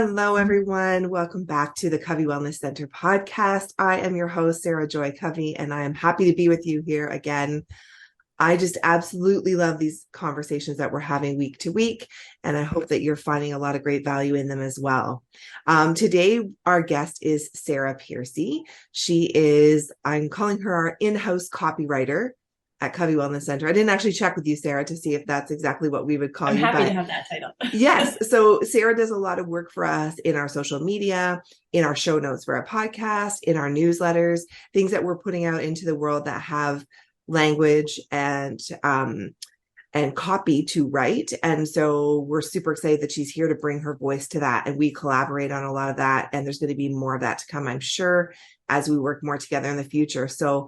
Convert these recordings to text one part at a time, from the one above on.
Hello, everyone. Welcome back to the Covey Wellness Center podcast. I am your host, Sarah Joy Covey, and I am happy to be with you here again. I just absolutely love these conversations that we're having week to week, and I hope that you're finding a lot of great value in them as well. Today, our guest is Sarah Piercy. I'm calling her our in-house copywriter at Covey Wellness Center. I didn't actually check with you, Sarah, to see if that's exactly what we would call I'm you. happy to have that title. Yes. So Sarah does a lot of work for us in our social media, in our show notes for our podcast, in our newsletters, things that we're putting out into the world that have language and copy to write. And so we're super excited that she's here to bring her voice to that. And we collaborate on a lot of that. And there's going to be more of that to come, I'm sure, as we work more together in the future. So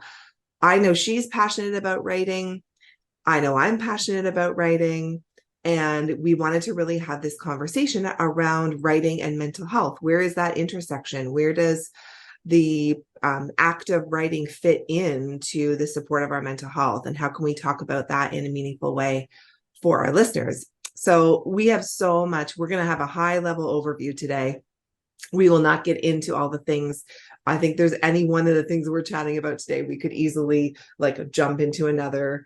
I know she's passionate about writing. I know I'm passionate about writing. And we wanted to really have this conversation around writing and mental health. Where is that intersection? Where does the act of writing fit into the support of our mental health? And how can we talk about that in a meaningful way for our listeners? So we have so much. We're going to have a high level overview today. We will not get into all the things. I think there's any one of the things we're chatting about today, we could easily jump into another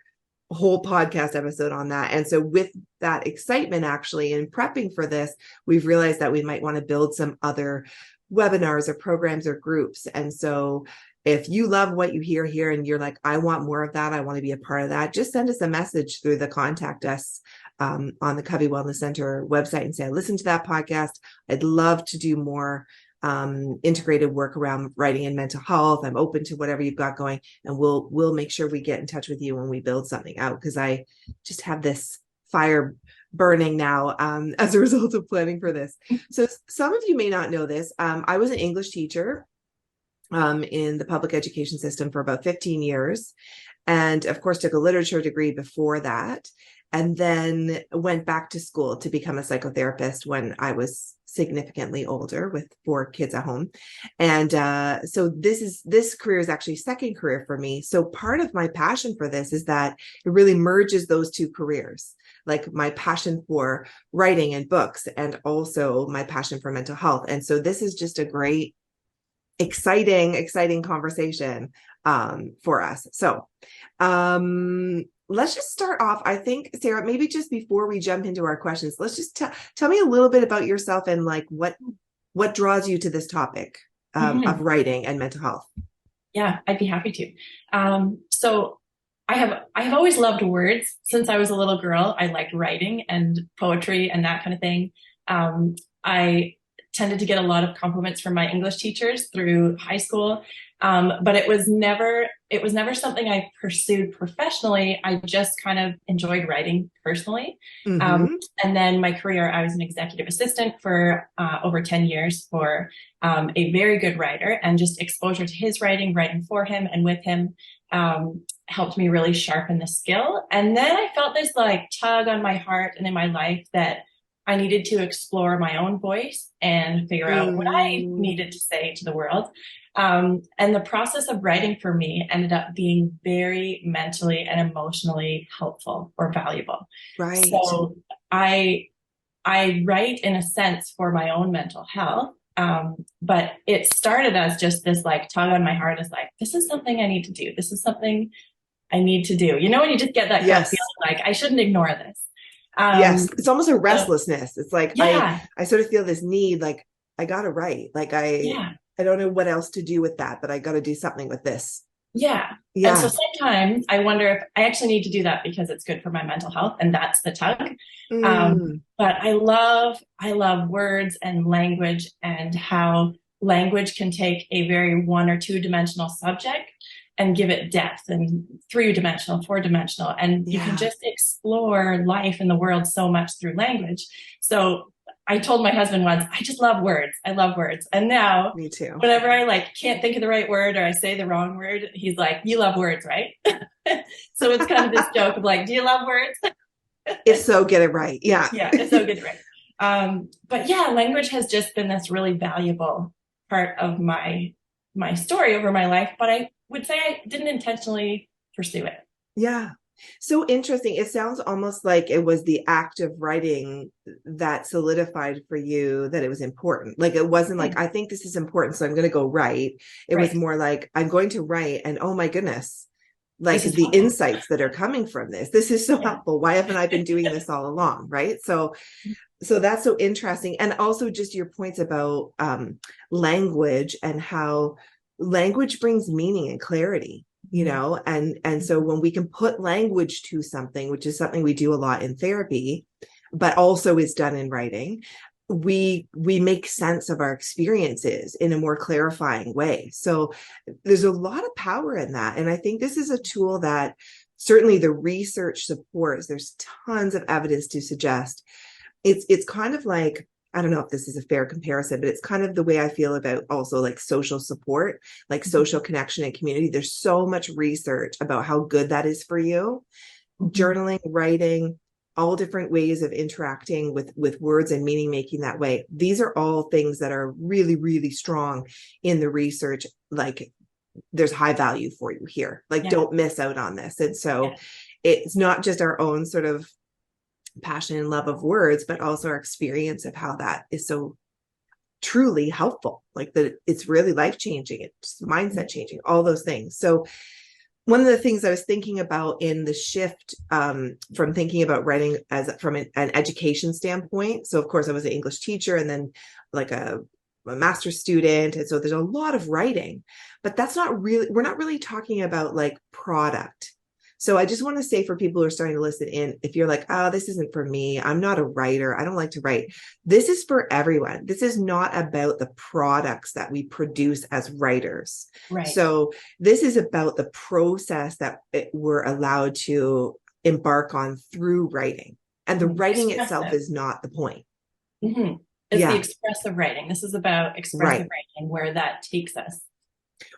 whole podcast episode on that. And so with that excitement, actually, in prepping for this, we've realized that we might want to build some other webinars or programs or groups. And so if you love what you hear here and you're like, I want more of that, I want to be a part of that, just send us a message through the contact us on the Covey Wellness Center website and say, I listened to that podcast. I'd love to do more integrated work around writing and mental health. I'm open to whatever you've got going, and we'll make sure we get in touch with you when we build something out, because I just have this fire burning now as a result of planning for this. So some of you may not know this. I was an English teacher in the public education system for about 15 years. And of course, took a literature degree before that, and then went back to school to become a psychotherapist when I was significantly older with 4 kids at home. And so this career is actually second career for me. So part of my passion for this is that it really merges those 2 careers, like my passion for writing and books and also my passion for mental health. And so this is just a great, exciting conversation for us. So let's just start off. I think, Sarah, maybe just before we jump into our questions, let's just tell me a little bit about yourself and what draws you to this topic of writing and mental health. Yeah, I'd be happy to. So I have always loved words since I was a little girl. I liked writing and poetry and that kind of thing. I tended to get a lot of compliments from my English teachers through high school. But it was never something I pursued professionally. I just kind of enjoyed writing personally. And then my career, I was an executive assistant for over 10 years for a very good writer, and just exposure to his writing for him and with him helped me really sharpen the skill. And then I felt this tug on my heart and in my life that I needed to explore my own voice and figure out what I needed to say to the world. And the process of writing for me ended up being very mentally and emotionally helpful or valuable. Right. So I write in a sense for my own mental health. But it started as just this tug on my heart is this is something I need to do. This is something I need to do. You know, when you just get that gut feeling I shouldn't ignore this. Yes, it's almost a restlessness. It's yeah. I sort of feel this need, I gotta write. I don't know what else to do with that, but I got to do something with this. Yeah. And so sometimes I wonder if I actually need to do that because it's good for my mental health, and that's the tug. But I love words and language, and how language can take a very 1 or 2 dimensional subject and give it depth, and 3-dimensional, 4-dimensional. And you can just explore life in the world so much through language. So I told my husband once, I just love words. I love words. And now, me too. Whenever I can't think of the right word or I say the wrong word, he's like, you love words, right? So it's kind of this joke of do you love words? If so, get it right. Yeah. Yeah, if so, get it right. But yeah, language has just been this really valuable part of my story over my life, but I would say I didn't intentionally pursue it. Yeah. So interesting. It sounds almost like it was the act of writing that solidified for you that it was important. Like it wasn't like, Hmm. I think this is important, so I'm going to go write. It was Right. more like, I'm going to write, and oh my goodness, like This is the helpful. insights that are coming from this. This is so Yeah. helpful. Why haven't I been doing this all along? Right. So that's so interesting. And also just your points about language and how language brings meaning and clarity, you Mhm. know, and so when we can put language to something, which is something we do a lot in therapy, but also is done in writing, we make sense of our experiences in a more clarifying way. So there's a lot of power in that. And I think this is a tool that certainly the research supports. There's tons of evidence to suggest it's kind of like, I don't know if this is a fair comparison, but it's kind of the way I feel about also like social support, like social connection and community. There's so much research about how good that is for you. Mhm. Journaling, writing, all different ways of interacting with words and meaning making that way. These are all things that are really, really strong in the research. Like there's high value for you here. Like Yeah. don't miss out on this. And so Yeah. it's not just our own sort of passion and love of words, but also our experience of how that is so truly helpful. Like that it's really life changing, it's mindset changing, all those things. So one of the things I was thinking about in the shift from thinking about writing as from an education standpoint. So of course I was an English teacher and then like a master's student. And so there's a lot of writing, but that's not really, we're not really talking about like product. So I just want to say for people who are starting to listen in, if you're like, oh, this isn't for me, I'm not a writer, I don't like to write. This is for everyone. This is not about the products that we produce as writers. Right. So this is about the process that we're allowed to embark on through writing. And the Mhm. writing itself Expressive. is not the point. Hmm. It's the Yeah, expressive writing. This is about expressive right. writing, where that takes us.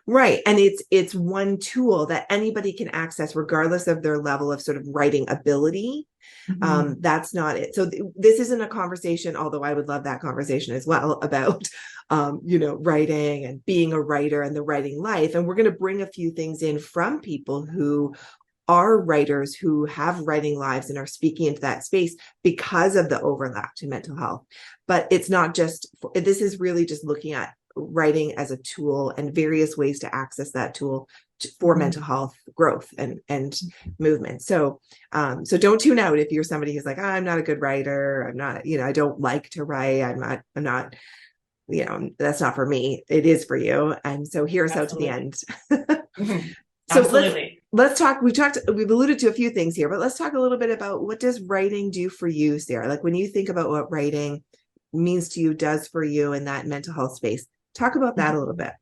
Right. And it's one tool that anybody can access regardless of their level of sort of writing ability. Mhm. That's not it. So this isn't a conversation, although I would love that conversation as well about writing and being a writer and the writing life. And we're going to bring a few things in from people who are writers who have writing lives and are speaking into that space because of the overlap to mental health. But it's not just, this is really just looking at writing as a tool and various ways to access that tool for Mhm. mental health growth and movement. So don't tune out if you're somebody who's like, oh, I'm not a good writer, I'm not, I don't like to write, I'm not, that's not for me. It is for you. And so hear us out to the Absolutely. end. Mhm. So Absolutely. let's talk. We've alluded to a few things here, but let's talk a little bit about what does writing do for you, Sarah? Like when you think about what writing means to you, does for you in that mental health space. Talk about that a little bit.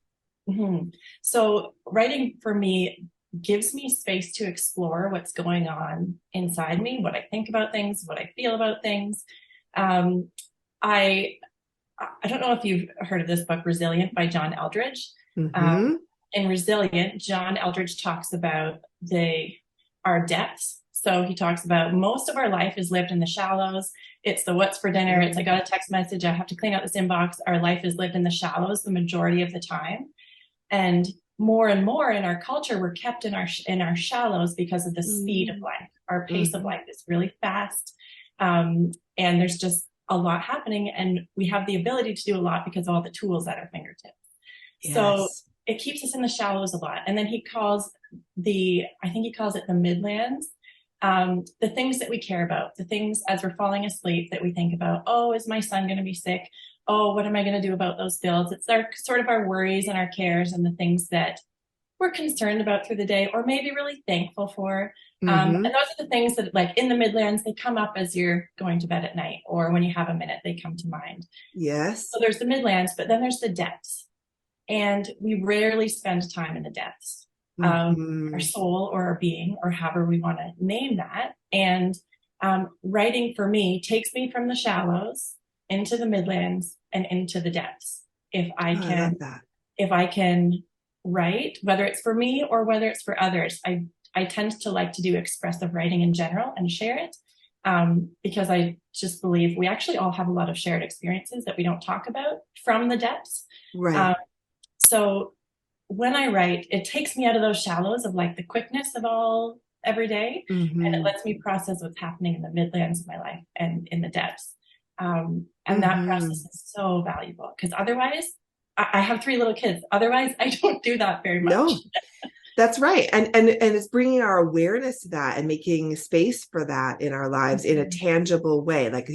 Mhm. So writing for me gives me space to explore what's going on inside me, what I think about things, what I feel about things. Um, I I don't know if you've heard of this book, Resilient by John Eldredge. Um, Mm-hmm. in Resilient, John Eldredge talks about our depths. So he talks about most of our life is lived in the shallows. It's the what's for dinner. It's I got a text message. I have to clean out this inbox. Our life is lived in the shallows the majority of the time. And more in our culture, we're kept in our shallows because of the speed of life. Our pace of Mm-hmm. life is really fast, and there's just a lot happening, and we have the ability to do a lot because of all the tools at our fingertips. So Yes. it keeps us in the shallows a lot. And then I think he calls it the midlands. The things that we care about, the things as we're falling asleep that we think about, oh, is my son going to be sick? Oh, what am I going to do about those bills? It's our sort of our worries and our cares and the things that we're concerned about through the day or maybe really thankful for. Mm-hmm. And those are the things that, like in the Midlands, they come up as you're going to bed at night or when you have a minute, they come to mind. Yes. So there's the Midlands, but then there's the depths. And we rarely spend time in the depths of our Mm-hmm. soul or our being, or however we want to name that. And writing for me takes me from the shallows into the Midlands and into the depths. If I Oh, I love can, that. if I can write, whether it's for me or whether it's for others, I tend to like to do expressive writing in general and share it. Because I just believe we actually all have a lot of shared experiences that we don't talk about from the depths. Um, Right. so when I write, it takes me out of those shallows of like the quickness of all every day. And it Mm-hmm. lets me process what's happening in the midlands of my life and in the depths. And that process Mm-hmm. is so valuable because otherwise, I have three little kids. Otherwise, I don't do that very much. No, that's right. And it's bringing our awareness to that and making space for that in our lives in a Mm-hmm. tangible way. Like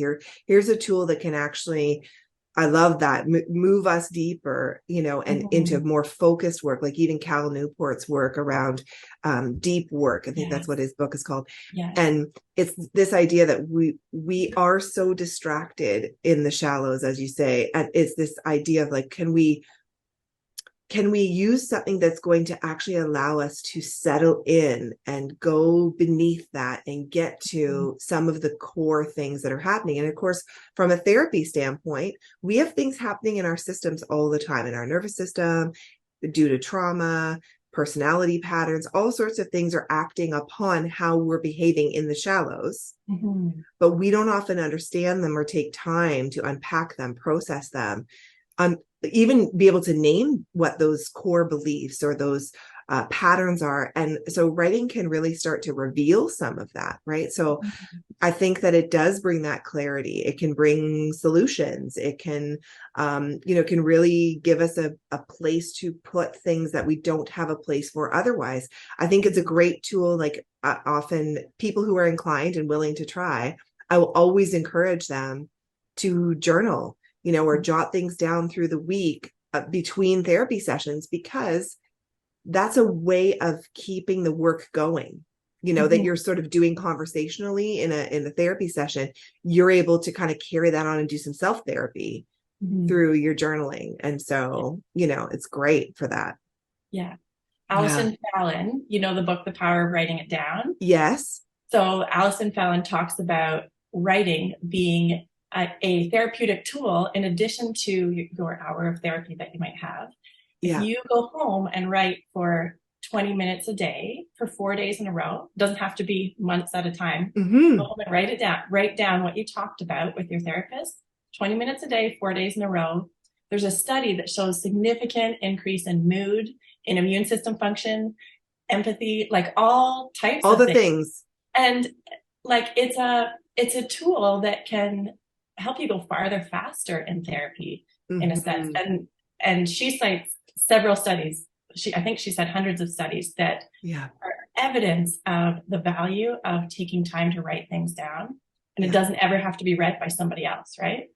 here's a tool that can actually, I love that, move us deeper, and into Mm-hmm. more focused work, like even Cal Newport's work around deep work. I think that's what Yes. his book is called. Yes. And it's this idea that we are so distracted in the shallows, as you say. And it's this idea of like, can we use something that's going to actually allow us to settle in and go beneath that and get Mm-hmm. to some of the core things that are happening? And of course, from a therapy standpoint, we have things happening in our systems all the time, in our nervous system, due to trauma, personality patterns, all sorts of things are acting upon how we're behaving in the shallows. Mm-hmm. But we don't often understand them or take time to unpack them, process them, even be able to name what those core beliefs or those patterns are. And so writing can really start to reveal some of that, right? So I think that it does bring that clarity. It can bring solutions. It can, can really give us a place to put things that we don't have a place for otherwise. I think it's a great tool. Like often people who are inclined and willing to try, I will always encourage them to journal, or jot things down through the week between therapy sessions, because that's a way of keeping the work going, that Mm-hmm. you're sort of doing conversationally in a therapy session. You're able to kind of carry that on and do some self therapy Mm-hmm. through your journaling. And so, it's great for that. Yeah. Yeah. Allison Fallon, you know the book, The Power of Writing It Down. Yes. So Allison Fallon talks about writing being a therapeutic tool in addition to your hour of therapy that you might have. If Yeah. you go home and write for 20 minutes a day for 4 days in a row, it doesn't have to be months at a time. Go Mm-hmm. home and write it down. Write down what you talked about with your therapist, 20 minutes a day, 4 days in a row. There's a study that shows significant increase in mood, in immune system function, empathy, like all types All of the things. things. And like it's a tool that can help you go farther faster in therapy in a sense. Mm-hmm. And she cites several studies. I think she said hundreds of studies that Yeah. are evidence of the value of taking time to write things down. And it Yeah. doesn't ever have to be read by somebody else, right?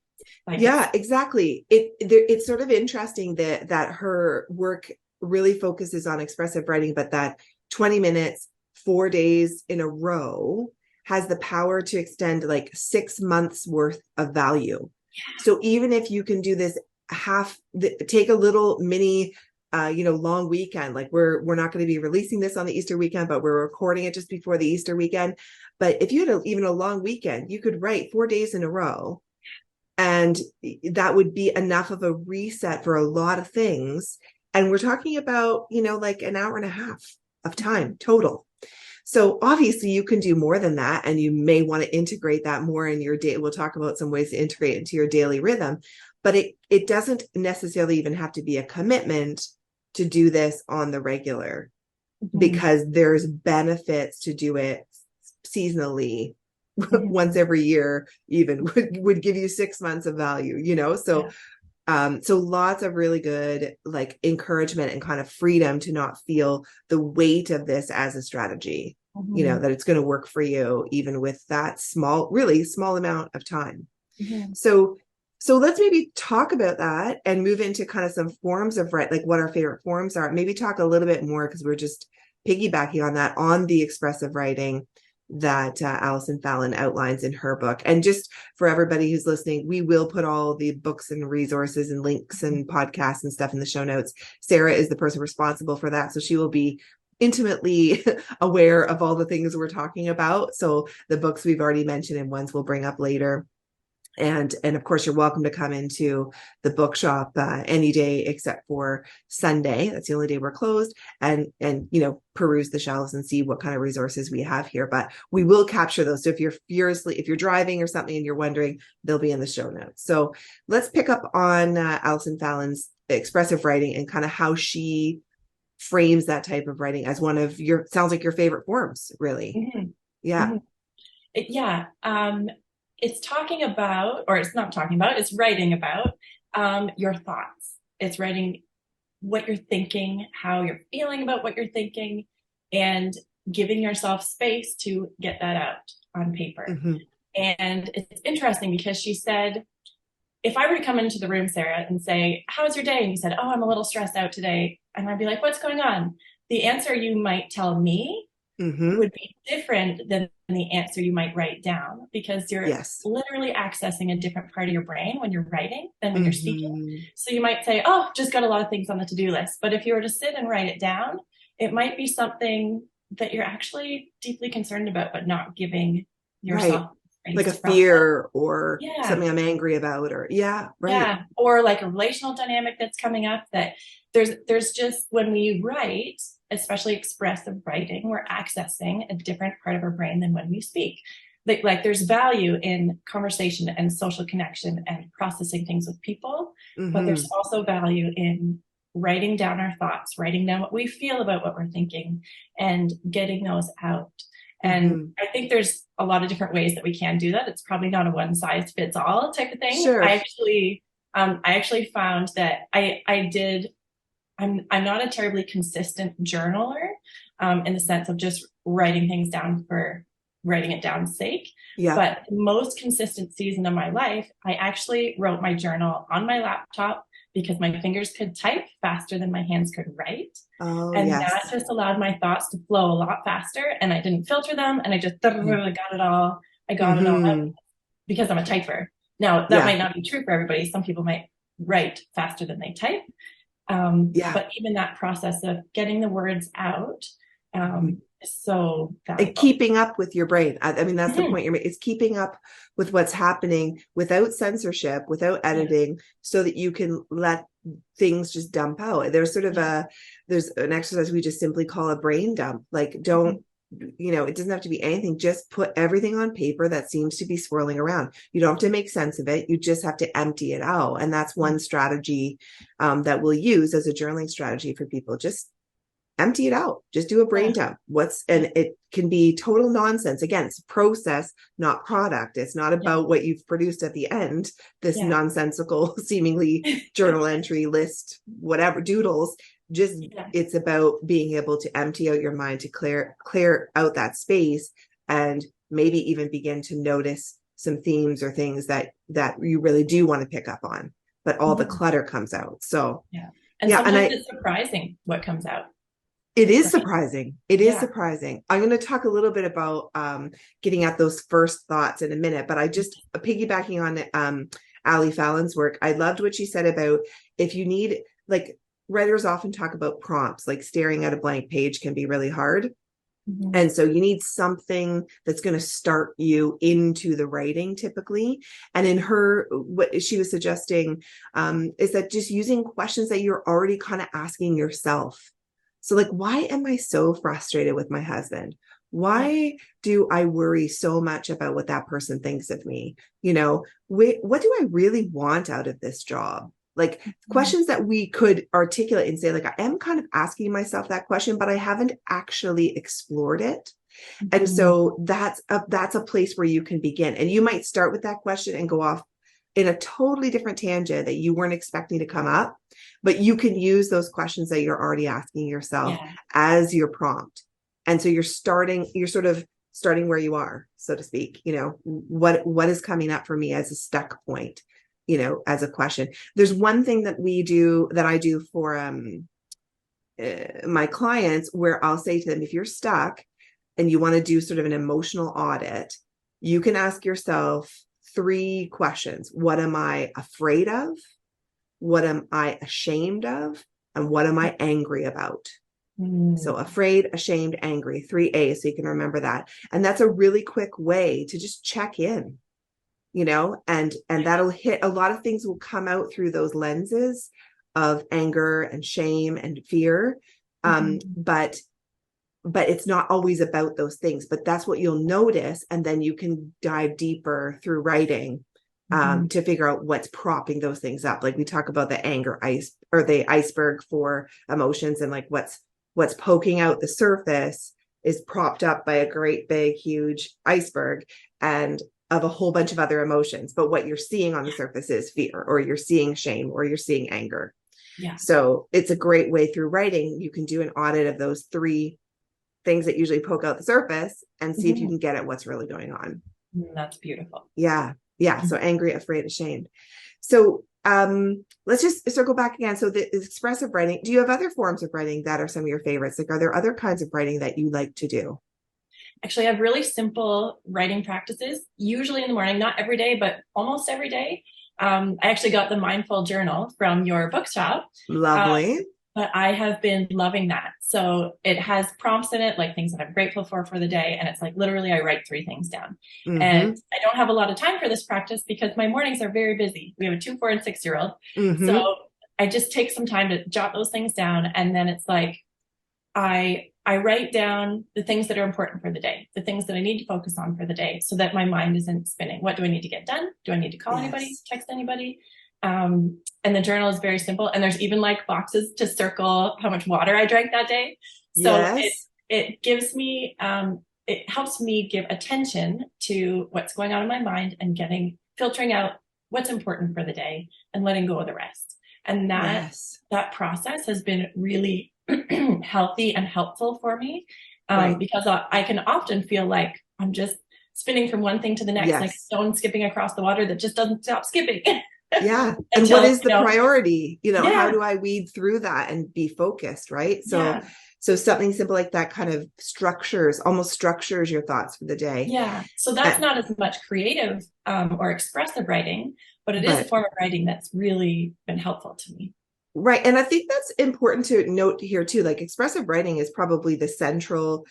Like Yeah, exactly. It's sort of interesting that her work really focuses on expressive writing, but that 20 minutes, 4 days in a row has the power to extend like 6 months worth of value. So even if you can do this take a little mini long weekend, like we're not going to be releasing this on the Easter weekend, but we're recording it just before the Easter weekend. But if you had even a long weekend, you could write 4 days in a row, and that would be enough of a reset for a lot of things. And we're talking about, like an hour and a half of time total. So obviously you can do more than that, and you may want to integrate that more in your day. We'll talk about some ways to integrate into your daily rhythm, but it doesn't necessarily even have to be a commitment to do this on the regular, mm-hmm, because there's benefits to do it seasonally. mm-hmm, Once every year even would give you 6 months of value, so yeah, so lots of really good like encouragement and kind of freedom to not feel the weight of this as a strategy, mm-hmm, that it's going to work for you even with that really small amount of time. mm-hmm, So let's maybe talk about that and move into kind of some forms of like what our favorite forms are. Maybe talk a little bit more, because we're just piggybacking on that, on the expressive writing that Allison Fallon outlines in her book. And just for everybody who's listening, we will put all the books and resources and links and podcasts and stuff in the show notes. Sarah is the person responsible for that, so she will be intimately aware of all the things we're talking about. So the books we've already mentioned and ones we'll bring up later. And of course, you're welcome to come into the bookshop any day except for Sunday. That's the only day we're closed. And peruse the shelves and see what kind of resources we have here. But we will capture those. So if you're driving or something and you're wondering, they'll be in the show notes. So let's pick up on Allison Fallon's expressive writing and kind of how she frames that type of writing as one of your, sounds like your favorite forms, really. Mhm. Yeah. Mhm. Yeah. It's talking about, or it's not talking about, it's writing about your thoughts. It's writing what you're thinking, how you're feeling about what you're thinking, and giving yourself space to get that out on paper. Mm-hmm. And it's interesting because she said, if I were to come into the room, Sarah, and say, "How was your day?" And you said, "Oh, I'm a little stressed out today." And I'd be like, "What's going on?" The answer you might tell me Mm-hmm. would be different than the answer you might write down, because you're Yes. literally accessing a different part of your brain when you're writing than when you're speaking. Mm-hmm. So you might say, "Oh, just got a lot of things on the to-do list." But if you were to sit and write it down, it might be something that you're actually deeply concerned about, but not giving Right. yourself Like space a to process. fear or Yeah. something I'm angry about, or yeah, right. Yeah. Or like a relational dynamic that's coming up, that there's just, when we write, especially expressive writing, we're accessing a different part of our brain than when we speak. Like there's value in conversation and social connection and processing things with people, but there's Mm-hmm. also value in writing down our thoughts, writing down what we feel about what we're thinking, and getting those out. And Mm-hmm. I think there's a lot of different ways that we can do that. It's probably not a one size fits all type of thing. Sure. I actually found that I'm not a terribly consistent journaler, in the sense of just writing things down for writing it down's sake. Yeah. But the most consistent season of my life, I actually wrote my journal on my laptop because my fingers could type faster than my hands could write. Oh, And that yes. just allowed my thoughts to flow a lot faster, and I didn't filter them, and I just got it all. I got it all out Mm-hmm. because I'm a typer. Now, that Yeah. might not be true for everybody. Some people might write faster than they type. Yeah. But even that process of getting the words out Mhm. is so And valuable. keeping up with your brain. I mean, that's the Mm-hmm. point you're making. It's keeping up with what's happening without censorship, without Yeah, editing, so that you can let things just dump out. There's sort of yeah. there's an exercise we just simply call a brain dump. Like, Mm-hmm. don't, it doesn't have to be anything. Just put everything on paper that seems to be swirling around. You don't have to make sense of it. You just have to empty it out. And that's Yeah, one strategy that we'll use as a journaling strategy for people. Just empty it out. Just do a brain yeah, dump. yeah, And it can be total nonsense. Again, it's process, not product. It's not yeah, about what you've produced at the end, this yeah, nonsensical, seemingly journal entry list, whatever doodles. Just, yeah. it's about being able to empty out your mind, to clear out that space, and maybe even begin to notice some themes or things that you really do want to pick up on, but all the Mm-hmm. clutter comes out. So Yeah. And yeah, and sometimes it's surprising what comes out, it is right? surprising. It is Yeah. surprising. I'm going to talk a little bit about getting at those first thoughts in a minute, but I just piggybacking on Ali Fallon's work. I loved what she said about, if you need, like, writers often talk about prompts, like staring at a blank page can be really hard. Mm-hmm. And so you need something that's going to start you into the writing typically. And in her, what she was suggesting is that just using questions that you're already kind of asking yourself. So, like, why am I so frustrated with my husband? Yeah. Why do I worry so much about what that person thinks of me? What do I really want out of this job? Like, Mm-hmm. questions that we could articulate and say, like, I am kind of asking myself that question, but I haven't actually explored it. And Mm-hmm. so that's a place where you can begin. And you might start with that question and go off in a totally different tangent that you weren't expecting to come up, but you can use those questions that you're already asking yourself Yeah. as your prompt. And so you're sort of starting where you are, so to speak. What is coming up for me as a stuck point, as a question. There's one thing that I do for my clients, where I'll say to them, if you're stuck and you want to do sort of an emotional audit, you can ask yourself 3 questions. What am I afraid of? What am I ashamed of? And what am I angry about? So Mm-hmm. afraid, ashamed, angry, 3 A's. So you can remember that. And that's a really quick way to just check in, and that'll hit, a lot of things will come out through those lenses of anger and shame and fear. Mm-hmm. But it's not always about those things, but that's what you'll notice. And then you can dive deeper through writing Mm-hmm. to figure out what's propping those things up. Like we talk about the anger or the iceberg for emotions, and like what's poking out the surface is propped up by a great big huge iceberg and of a whole bunch of other emotions. But what you're seeing on the surface is fear, or you're seeing shame, or you're seeing anger. Yeah. So it's a great way through writing. You can do an audit of those three things that usually poke out the surface and see if you can get at what's really going on. That's beautiful. Yeah. So angry, afraid, ashamed. So let's just circle back again. So the expressive writing, do you have other forms of writing that are some of your favorites? Like, are there other kinds of writing that you like to do? Actually, I have really simple writing practices, usually in the morning, not every day, but almost every day. I actually got the mindful journal from your bookshop. Lovely. But I have been loving that. So it has prompts in it, like things that I'm grateful for the day. And it's like, literally, I write 3 things down. And I don't have a lot of time for this practice because my mornings are very busy. We have a 2, 4, and 6-year-old. So I just take some time to jot those things down. And then it's like, I write down the things that are important for the day, the things that I need to focus on for the day so that my mind isn't spinning. What do I need to get done? Do I need to call anybody, text anybody? And the journal is very simple. And there's even like boxes to circle how much water I drank that day. So it gives me, it helps me give attention to what's going on in my mind and filtering out what's important for the day and letting go of the rest. And that process has been really healthy and helpful for me, because I can often feel like I'm just spinning from one thing to the next, like a stone skipping across the water that just doesn't stop skipping. And what is the priority? How do I weed through that and be focused, right? So something simple like that kind of almost structures your thoughts for the day. Yeah. So that's not as much creative or expressive writing, but it is a form of writing that's really been helpful to me. Right. And I think that's important to note here too. Like, expressive writing is probably the central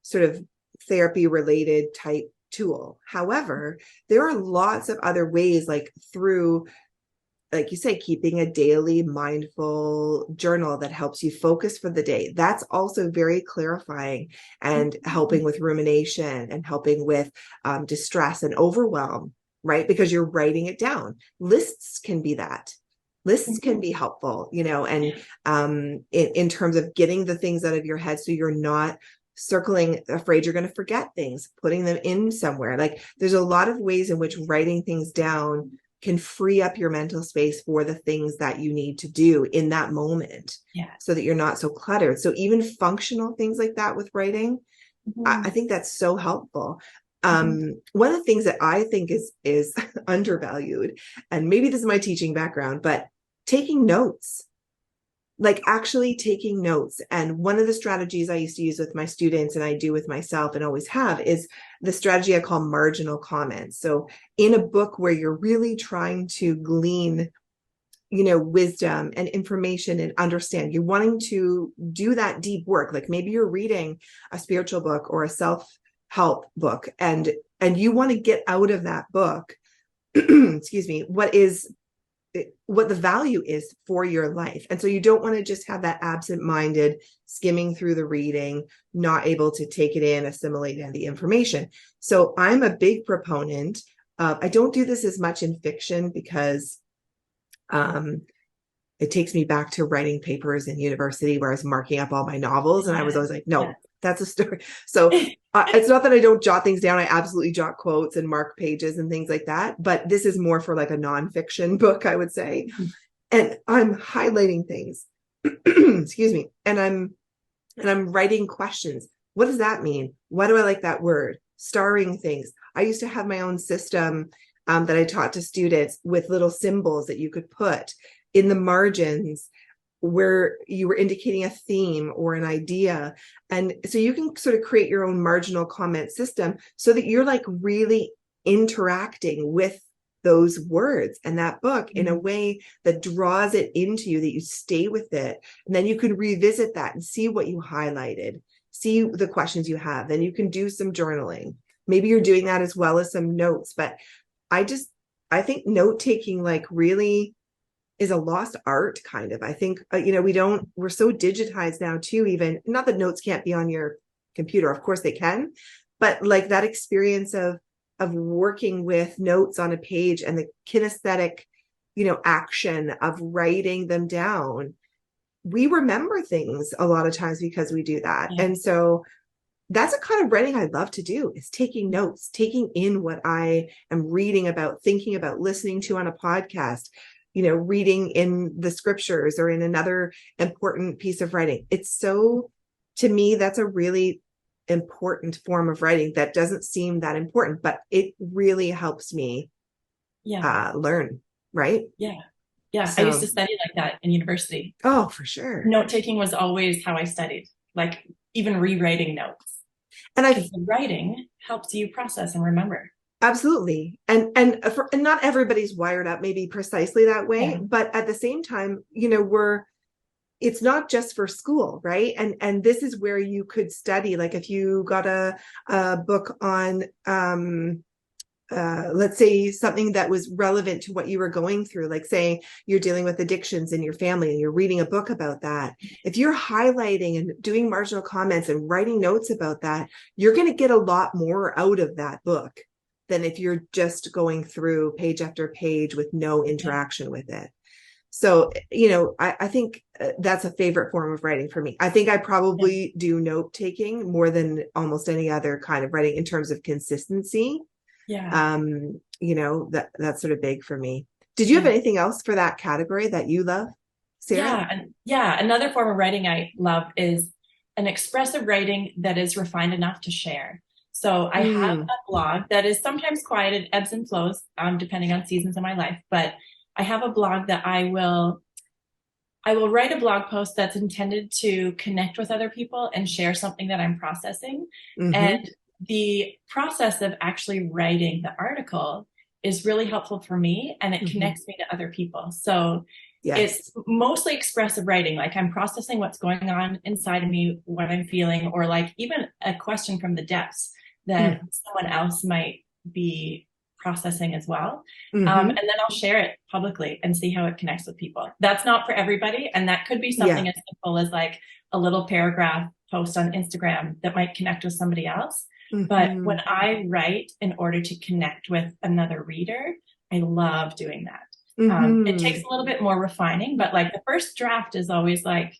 sort of therapy related type tool. However, there are lots of other ways, like through, like you say, keeping a daily mindful journal that helps you focus for the day. That's also very clarifying and helping with rumination and helping with distress and overwhelm, right? Because you're writing it down. Lists can be that. Lists can be helpful, and in terms of getting the things out of your head so you're not circling, afraid you're going to forget things, putting them in somewhere. Like, there's a lot of ways in which writing things down can free up your mental space for the things that you need to do in that moment, so that you're not so cluttered. So even functional things like that with writing, I think that's so helpful. One of the things that I think is undervalued, and maybe this is my teaching background, but taking notes, like actually taking notes. And one of the strategies I used to use with my students, and I do with myself and always have, is the strategy I call marginal comments. So in a book where you're really trying to glean, wisdom and information and understand, you're wanting to do that deep work. Like, maybe you're reading a spiritual book or a self-help book, and you want to get out of that book, excuse me, what the value is for your life. And so you don't want to just have that absent-minded skimming through the reading, not able to take it in, assimilate the information. So I'm a big proponent of, I don't do this as much in fiction because it takes me back to writing papers in university where I was marking up all my novels, and I was always like, no, that's a story. So it's not that I don't jot things down. I absolutely jot quotes and mark pages and things like that. But this is more for like a nonfiction book, I would say. And I'm highlighting things, excuse me. And I'm writing questions. What does that mean? Why do I like that word? Starring things. I used to have my own system that I taught to students with little symbols that you could put in the margins where you were indicating a theme or an idea. And so you can sort of create your own marginal comment system so that you're like really interacting with those words and that book in a way that draws it into you, that you stay with it. And then you can revisit that and see what you highlighted, see the questions you have. Then you can do some journaling. Maybe you're doing that as well as some notes. But I think note taking like really is a lost art, kind of. I think, we're so digitized now too, even not that notes can't be on your computer. Of course they can, but like that experience of working with notes on a page and the kinesthetic action of writing them down, we remember things a lot of times because we do that. Yeah. And so that's a kind of writing I love to do, is taking notes, taking in what I am reading about, thinking about, listening to on a podcast, reading in the scriptures or in another important piece of writing. It's so, to me, that's a really important form of writing that doesn't seem that important, but it really helps me learn. Right. Yeah. Yeah. I used So, to study like that in university. oh, for sure. Note taking was always how I studied, like even rewriting notes. And because the writing helps you process and remember. Absolutely. And not everybody's wired up maybe precisely that way, but at the same time, it's not just for school, right? And this is where you could study, like if you got a book on let's say something that was relevant to what you were going through, like say you're dealing with addictions in your family and you're reading a book about that. If you're highlighting and doing marginal comments and writing notes about that, you're going to get a lot more out of that book than if you're just going through page after page with no interaction with it. So, I think that's a favorite form of writing for me. I think I probably do note taking more than almost any other kind of writing in terms of consistency. That's sort of big for me. Did you have anything else for that category that you love, Sarah? Another form of writing I love is an expressive writing that is refined enough to share. So I have a blog that is sometimes quiet, it ebbs and flows, depending on seasons of my life, but I have a blog that I will write a blog post that's intended to connect with other people and share something that I'm processing. And the process of actually writing the article is really helpful for me, and it connects me to other people. So it's mostly expressive writing. Like I'm processing what's going on inside of me, what I'm feeling, or like even a question from the depths that someone else might be processing as well. And then I'll share it publicly and see how it connects with people. That's not for everybody. And that could be something as simple as like a little paragraph post on Instagram that might connect with somebody else. But when I write in order to connect with another reader, I love doing that. It takes a little bit more refining, but like the first draft is always like,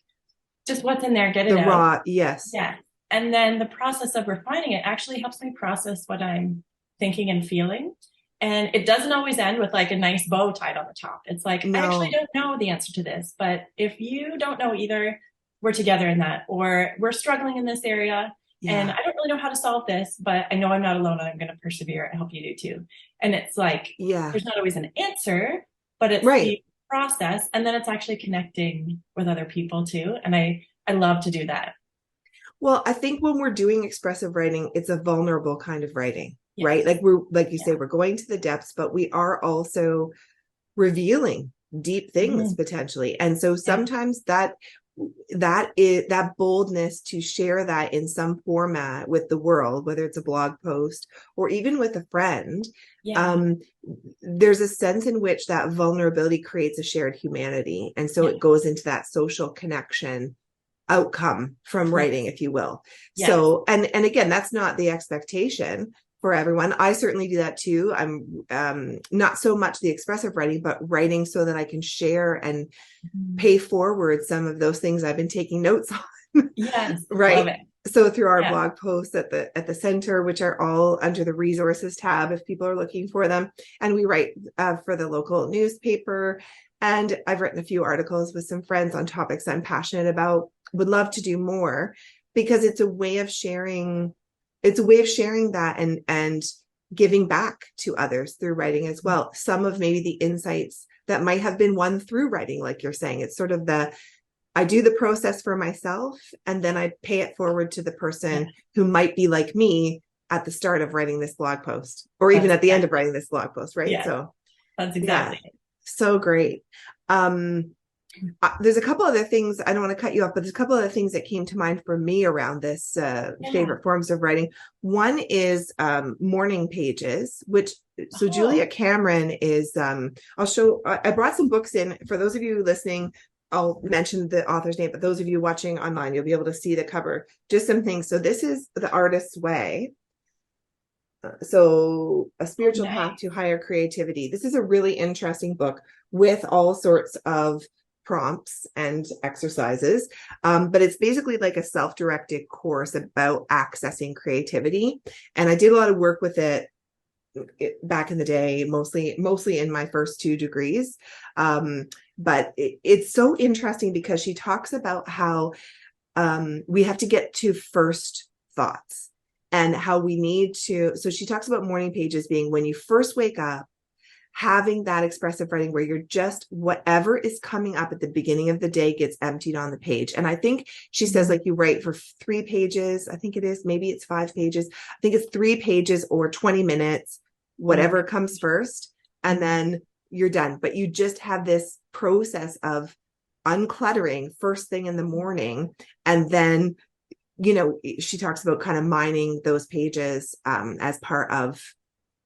just what's in there, get it out. Raw, yes. Yeah. And then the process of refining it actually helps me process what I'm thinking and feeling. And it doesn't always end with like a nice bow tied on the top. It's like, I actually don't know the answer to this, but if you don't know either, we're together in that, or we're struggling in this area. And I don't really know how to solve this, but I know I'm not alone and I'm going to persevere. I hope you do too. And it's like, there's not always an answer, but it's the process. And then it's actually connecting with other people too. And I love to do that. Well, I think when we're doing expressive writing, it's a vulnerable kind of writing, right? Like you say, we're going to the depths, but we are also revealing deep things potentially. And so sometimes that is that boldness to share that in some format with the world, whether it's a blog post or even with a friend, there's a sense in which that vulnerability creates a shared humanity. And so it goes into that social connection outcome from writing, if you will. So, and again, that's not the expectation for everyone. I certainly do that too. I'm not so much the expressive writing, but writing so that I can share and pay forward some of those things I've been taking notes on. Right. So through our blog posts at the center, which are all under the resources tab, if people are looking for them, and we write for the local newspaper. And I've written a few articles with some friends on topics I'm passionate about, would love to do more, because it's a way of sharing. It's a way of sharing that and giving back to others through writing as well. Some of maybe the insights that might have been won through writing, like you're saying, it's sort of I do the process for myself and then I pay it forward to the person who might be like me at the start of writing this blog post, or even at the end of writing this blog post, right? So that's exactly it. So great. There's a couple other things, I don't want to cut you off, but there's a couple other things that came to mind for me around this favorite forms of writing. One is morning pages, so Julia Cameron is, I brought some books in for those of you listening. I'll mention the author's name, but those of you watching online, you'll be able to see the cover, just some things. So this is The Artist's Way. So A Oh, Spiritual Path to nice. Higher Creativity. This is a really interesting book with all sorts of prompts and exercises. But it's basically like a self-directed course about accessing creativity. And I did a lot of work with it back in the day, mostly in my first two degrees. But it's so interesting because she talks about how we have to get to first thoughts and how we need to. So she talks about morning pages being when you first wake up, having that expressive writing where you're just whatever is coming up at the beginning of the day gets emptied on the page. And I think she says, like, you write for 3 pages. I think it is, maybe it's 5 pages. I think it's 3 pages or 20 minutes, whatever comes first. And then you're done. But you just have this process of uncluttering first thing in the morning. And then, she talks about kind of mining those pages as part of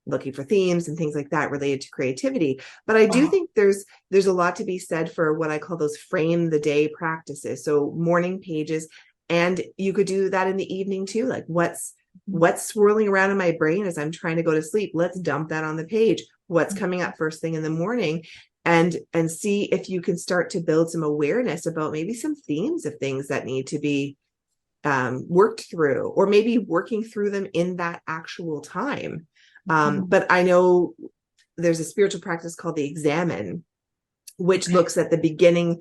looking for themes and things like that related to creativity. But I do think there's a lot to be said for what I call those frame the day practices. So morning pages, and you could do that in the evening too. Like what's swirling around in my brain as I'm trying to go to sleep? Let's dump that on the page. What's coming up first thing in the morning? And see if you can start to build some awareness about maybe some themes of things that need to be worked through, or maybe working through them in that actual time. But I know there's a spiritual practice called the Examine, which looks at the beginning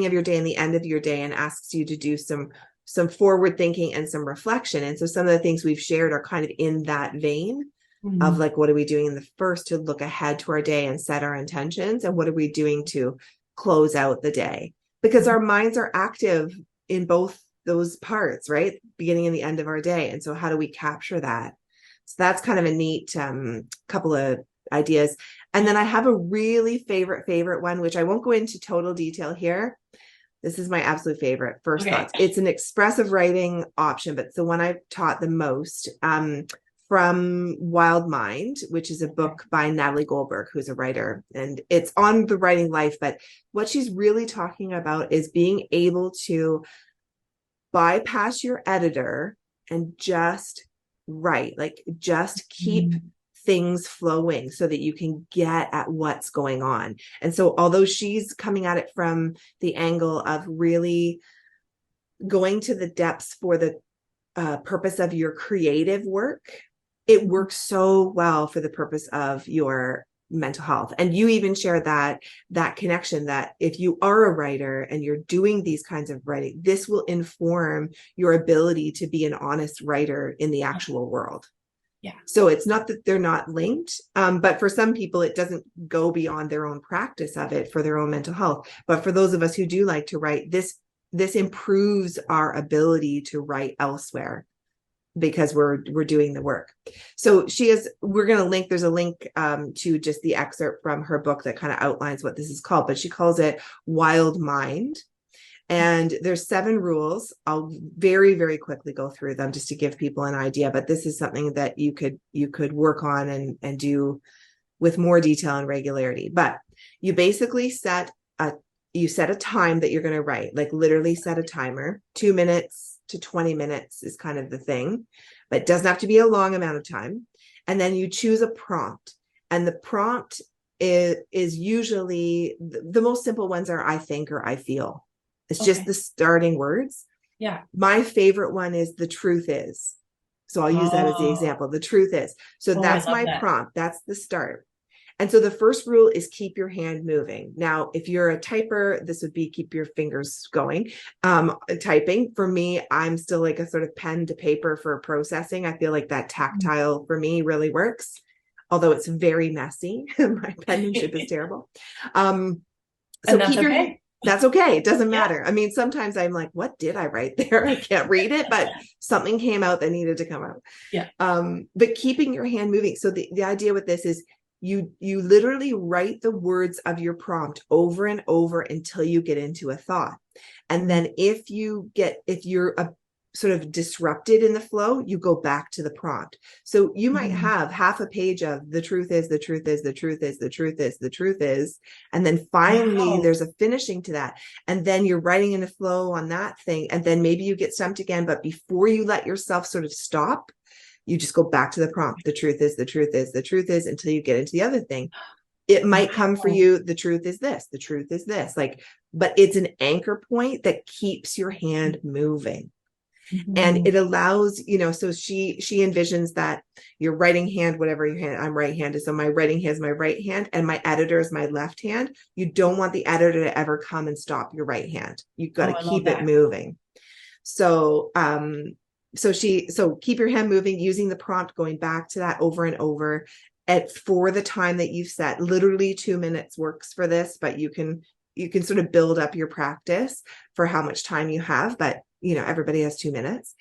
of your day and the end of your day and asks you to do some forward thinking and some reflection. And so some of the things we've shared are kind of in that vein of like, what are we doing in the first to look ahead to our day and set our intentions? And what are we doing to close out the day? Because our minds are active in both those parts, right? Beginning and the end of our day. And so how do we capture that? So that's kind of a neat couple of ideas. And then I have a really favorite one, which I won't go into total detail here. This is my absolute favorite, First Thoughts. It's an expressive writing option, but it's the one I've taught the most, from Wild Mind, which is a book by Natalie Goldberg, who's a writer. And it's on the writing life. But what she's really talking about is being able to bypass your editor and just write, like just keep things flowing so that you can get at what's going on. And so although she's coming at it from the angle of really going to the depths for the purpose of your creative work, it works so well for the purpose of your mental health. And you even share that connection that if you are a writer and you're doing these kinds of writing, this will inform your ability to be an honest writer in the actual world. Yeah. So it's not that they're not linked, but for some people, it doesn't go beyond their own practice of it for their own mental health. But for those of us who do like to write, this improves our ability to write elsewhere, because we're doing the work. So we're going to link, there's a link to just the excerpt from her book that kind of outlines what this is called, but she calls it Wild Mind. And there's 7 rules. I'll very, very quickly go through them just to give people an idea, but this is something that you could work on and do with more detail and regularity. But you basically set a time that you're going to write, like literally set a timer. 2 minutes to 20 minutes is kind of the thing, but it doesn't have to be a long amount of time. And then you choose a prompt, and the prompt is usually the most simple ones are I think or I feel. It's just the starting words. Yeah. My favorite one is the truth is. So I'll use that as the example. The truth is. So that's my prompt. That's the start. And so the first rule is keep your hand moving. Now, if you're a typer, this would be keep your fingers going. Typing, for me, I'm still like a sort of pen to paper for processing. I feel like that tactile for me really works, although it's very messy. My penmanship is terrible. So keep your hand. That's okay. It doesn't matter. I mean, sometimes I'm like, what did I write there? I can't read it, but something came out that needed to come out. Yeah. But keeping your hand moving. So the idea with this is you literally write the words of your prompt over and over until you get into a thought. And then if you're sort of disrupted in the flow, you go back to the prompt. So you might have half a page of the truth is, the truth is, the truth is, the truth is, the truth is. And then finally there's a finishing to that. And then you're writing in a flow on that thing. And then maybe you get stumped again, but before you let yourself sort of stop, You just go back to the prompt. The truth is, the truth is, the truth is, until you get into the other thing. It might come for you. The truth is this, the truth is this, like, but it's an anchor point that keeps your hand moving. And it allows, so she envisions that your writing hand, whatever your hand, I'm right-handed, so my writing hand is my right hand and my editor is my left hand. You don't want the editor to ever come and stop your right hand. You've got to keep it moving. So so keep your hand moving, using the prompt, going back to that over and over for the time that you've set. Literally 2 minutes works for this, but you can sort of build up your practice for how much time you have, but everybody has 2 minutes.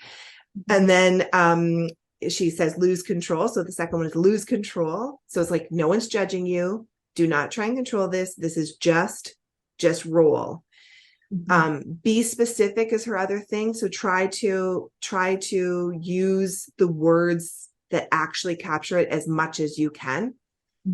And then she says lose control. So the second one is lose control. So it's like, no one's judging you. Do not try and control this. This is just roll. Be specific is her other thing. So try to use the words that actually capture it as much as you can.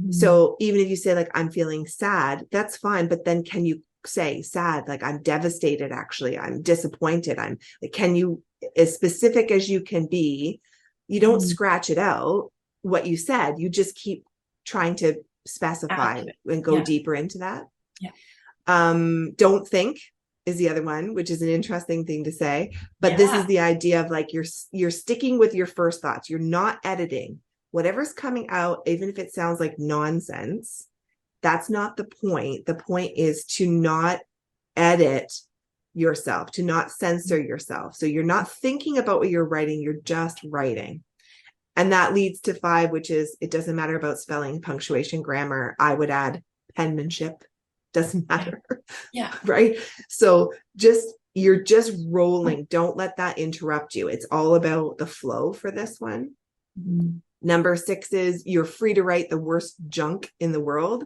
So even if you say like, I'm feeling sad, that's fine. But then can you say sad, like I'm devastated, actually, I'm disappointed, I'm like, can you, as specific as you can be, you don't scratch it out what you said, you just keep trying to specify and go deeper into that. Don't think is the other one, which is an interesting thing to say, but this is the idea of like you're sticking with your first thoughts. You're not editing whatever's coming out, even if it sounds like nonsense. That's not the point. The point is to not edit yourself, to not censor yourself. So you're not thinking about what you're writing, you're just writing. And that leads to 5, which is, it doesn't matter about spelling, punctuation, grammar. I would add penmanship. Doesn't matter. Right? So you're just rolling. Don't let that interrupt you. It's all about the flow for this one. Number 6 is you're free to write the worst junk in the world.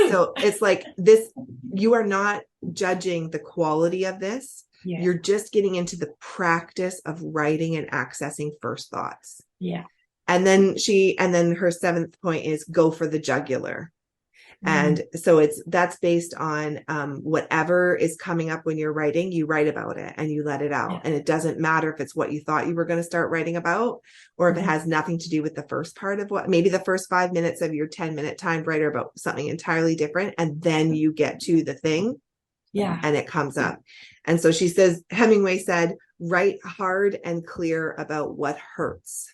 So it's like this, you are not judging the quality of this. You're just getting into the practice of writing and accessing first thoughts. And then her 7th point is go for the jugular. And so that's based on whatever is coming up when you're writing, you write about it and you let it out. And it doesn't matter if it's what you thought you were going to start writing about, or if it has nothing to do with the first part of what, maybe the first 5 minutes of your 10-minute timed writer about something entirely different. And then you get to the thing and it comes up. And so she says, Hemingway said, write hard and clear about what hurts.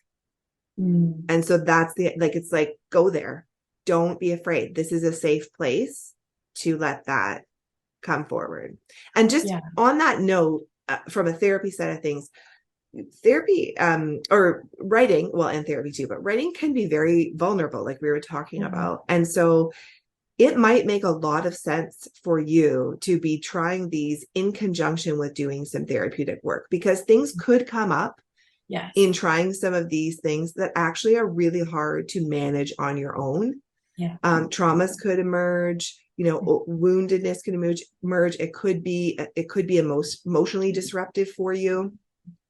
And so that's it's like, go there. Don't be afraid. This is a safe place to let that come forward. And just on that note, from a therapy side of things, therapy or writing, well, and therapy too, but writing can be very vulnerable, like we were talking about. And so it might make a lot of sense for you to be trying these in conjunction with doing some therapeutic work, because things could come up in trying some of these things that actually are really hard to manage on your own. Traumas could emerge, woundedness can emerge. It could be emotionally disruptive for you.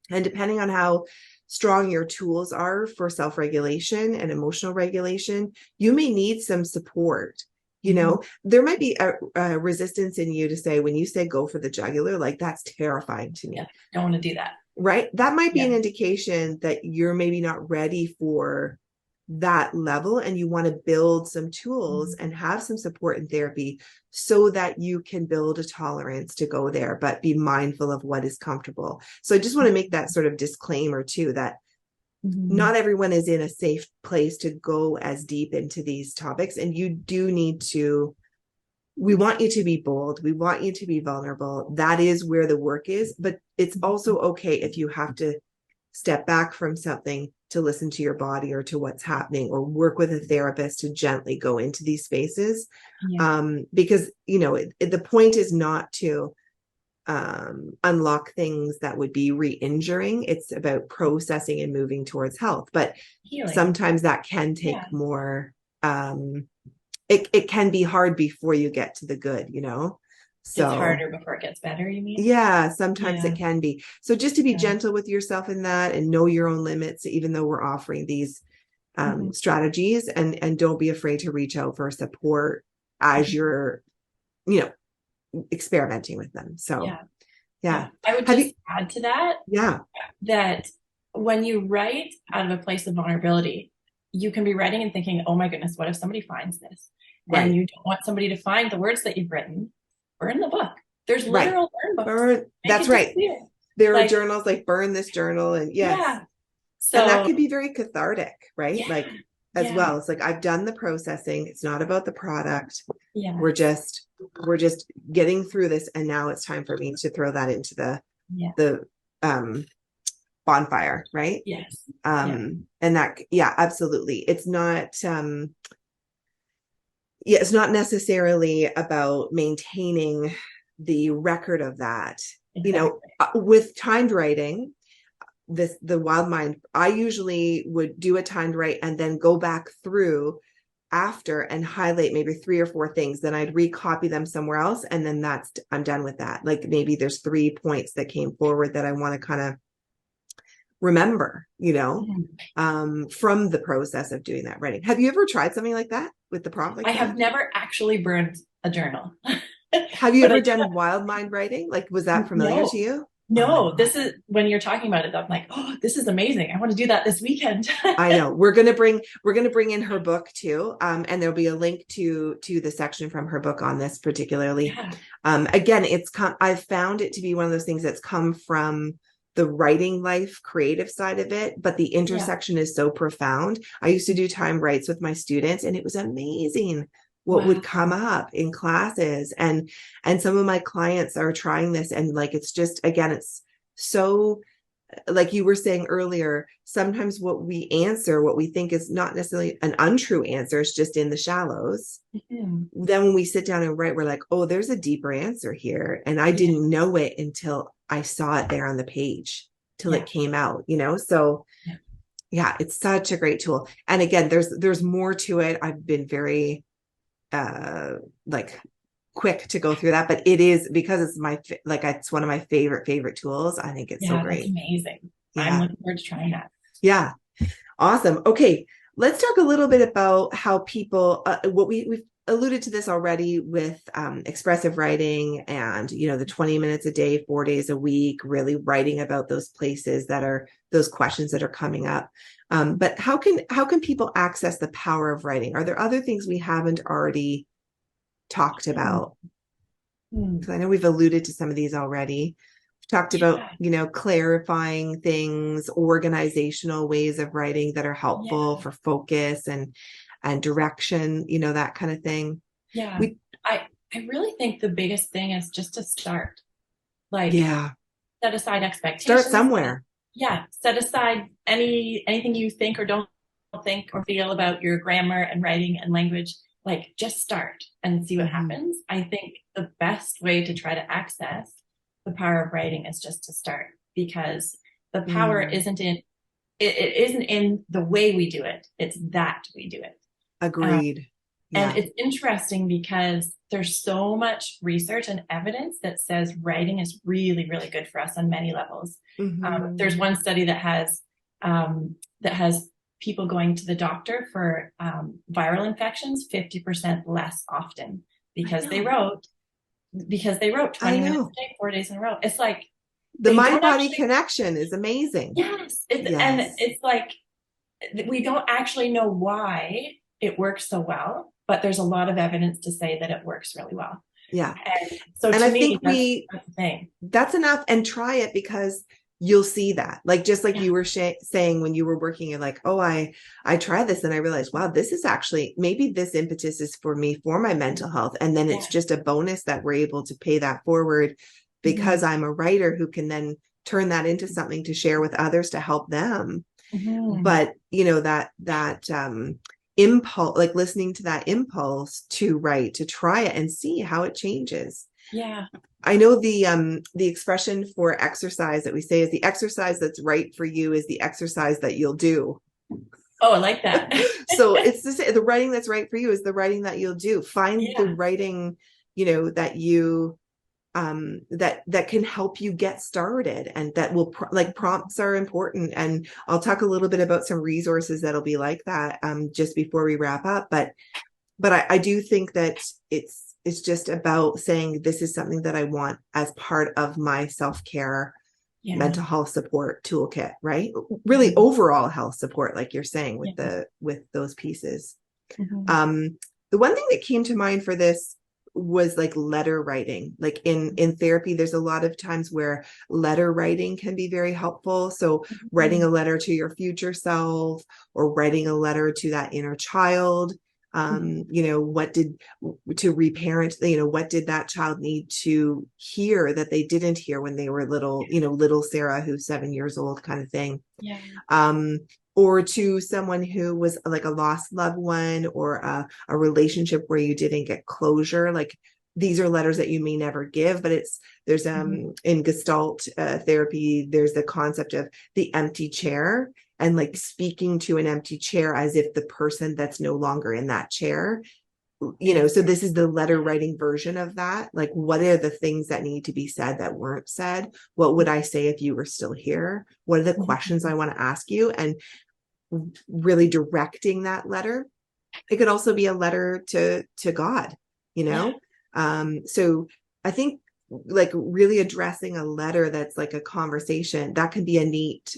And depending on how strong your tools are for self-regulation and emotional regulation, you may need some support. There might be a resistance in you to say, when you say go for the jugular, like that's terrifying to me. Don't want to do that. Right. That might be an indication that you're maybe not ready for that level, and you want to build some tools and have some support in therapy so that you can build a tolerance to go there, but be mindful of what is comfortable. So I just want to make that sort of disclaimer too, that not everyone is in a safe place to go as deep into these topics. And you do need to, we want you to be bold. We want you to be vulnerable. That is where the work is, but it's also okay if you have to step back from something to listen to your body or to what's happening, or work with a therapist to gently go into these spaces. Because, the point is not to unlock things that would be re-injuring. It's about processing and moving towards health. But healing. Sometimes that can take more, it can be hard before you get to the good, So it's harder before it gets better, you mean? Yeah, sometimes it can be. So just to be gentle with yourself in that, and know your own limits, even though we're offering these strategies, and don't be afraid to reach out for support as you're, experimenting with them. So, I would just add to that, that when you write out of a place of vulnerability, you can be writing and thinking, oh my goodness, what if somebody finds this? And Right. you don't want somebody to find the words that you've written. Burn the book. There's Right. literal burn books. Burn. Make That's it right. disappear. There are Like, journals like burn this journal, and yes. yeah. And that So, could be very cathartic, right? yeah, Like as yeah, well. It's like I've done the processing. It's not about the product. yeah, We're just we're just getting through this, and now it's time for me to throw that into yeah, the bonfire, right? yes, yeah, And that, yeah, absolutely. Yeah, it's not necessarily about maintaining the record of that. exactly. With timed writing, the wild mind, I usually would do a timed write and then go back through after and highlight maybe 3 or 4 things. Then I'd recopy them somewhere else, and then I'm done with that. Like maybe there's 3 points that came forward that I want to kind of remember, Mhm. from the process of doing that writing. Have you ever tried something like that with the prompt like I that? have never actually burned a journal, Have you but ever I do. done wild mind writing? Like, was that familiar to No, you? Oh my no, God. this is when you're talking about it, I'm like, oh, this is amazing. I want to do that this weekend. I know we're gonna bring in her book too, and there'll be a link to the section from her book on this particularly. Yeah, Again, I've found it to be one of those things that's come from the writing life creative side of it, but the yeah, intersection is so profound. I used to do time writes with my students, and it was amazing what would come wow. up in classes, and some of my clients are trying this, and like it's just, again, it's so, like you were saying earlier, sometimes what we think is not necessarily an untrue answer, is just in the shallows. Mhm. Then when we sit down and write, we're like, oh, there's a deeper answer here. And I Yeah, didn't know it until I saw it there on the page, till yeah, it came out. So yeah, yeah, it's such a great tool. And again, there's more to it. I've been very like quick to go through that, but it is because it's one of my favorite tools. I think it's so yeah, that's great. amazing. I'm Yeah. looking forward to trying that. Yeah. Awesome. Okay, let's talk a little bit about how people, we've alluded to this already with expressive writing, and the 20 minutes a day, 4 days a week, really writing about those places that are those questions that are coming up. But how can people access the power of writing? Are there other things we haven't already talked Hmm. about? Hmm. Because I know we've alluded to some of these already. We've talked about, Yeah, clarifying things, organizational ways of writing that are helpful yeah, for focus and direction, that kind of thing. yeah. We I really think the biggest thing is just to start. Like, Yeah, set aside start expectations. somewhere. Yeah, set aside anything you think or don't think or feel about your grammar and writing and language. Like, just start and see what Mhm. happens. I think the best way to try to access the power of writing is just to start, because the power Mm, it isn't in the way we do it, it's that we do it. Um, agreed. and Yeah. it's interesting because there's so much research and evidence that says writing is really, really good for us on many levels. There's Hmm. one study that has people going to the doctor for viral infections 50% less often I because they know. wrote I 20 minutes know. a day, 4 days in a row. It's like The they mind don't body actually. connection is amazing. Yes, and Yes. it's like we don't actually know why it works so well, but there's a lot of evidence to say that it works really well. Yeah. And so And to I me, think we that's the thing. that's enough, and try it, because you'll see that, like, just like Yeah, you were saying when you were working, you're like, oh, I tried this and I realized, wow, this is actually, maybe this impetus is for me for my mental health, and then it's yeah, just a bonus that we're able to pay that forward, hmm because I'm a writer who can then turn that into something to share with others to help them. hmm But that impulse, like listening to that impulse to write, to try it and see how it changes. yeah. I know the expression for exercise that we say is, the exercise that's right for you is the exercise that you'll do. Oh, I like that. So it's the writing that's right for you is the writing that you'll do. Find the Yeah, writing, that you that can help you get started, and that will like, prompts are important, and I'll talk a little bit about some resources that'll be like that just before we wrap up. But I do think that it's just about saying, this is something that I want as part of my self-care Yeah. mental health support toolkit, right? Really Mhm. overall health support, like you're saying, with Yeah. those pieces. Mhm. Um, the one thing that came to mind for this was like letter writing. Like in therapy, there's a lot of times where letter writing can be very helpful. So writing Mhm. a letter to your future self, or writing a letter to that inner child. What did to reparent, what did that child need to hear that they didn't hear when they were little, little Sarah, who's 7 years old, kind of thing. Yeah. um, or to someone who was like a lost loved one, or a relationship where you didn't get closure. Like these are letters that you may never give, but there's Mhm. in Gestalt therapy, there's the concept of the empty chair, and like speaking to an empty chair as if the person that's no longer in that chair, so this is the letter writing version of that. Like, what are the things that need to be said that weren't said? What would I say if you were still here? What are the questions I Mhm. want to ask you? And really directing that letter. It could also be a letter to God, you Yeah. know? So I think like really addressing a letter that's like a conversation, that can be a neat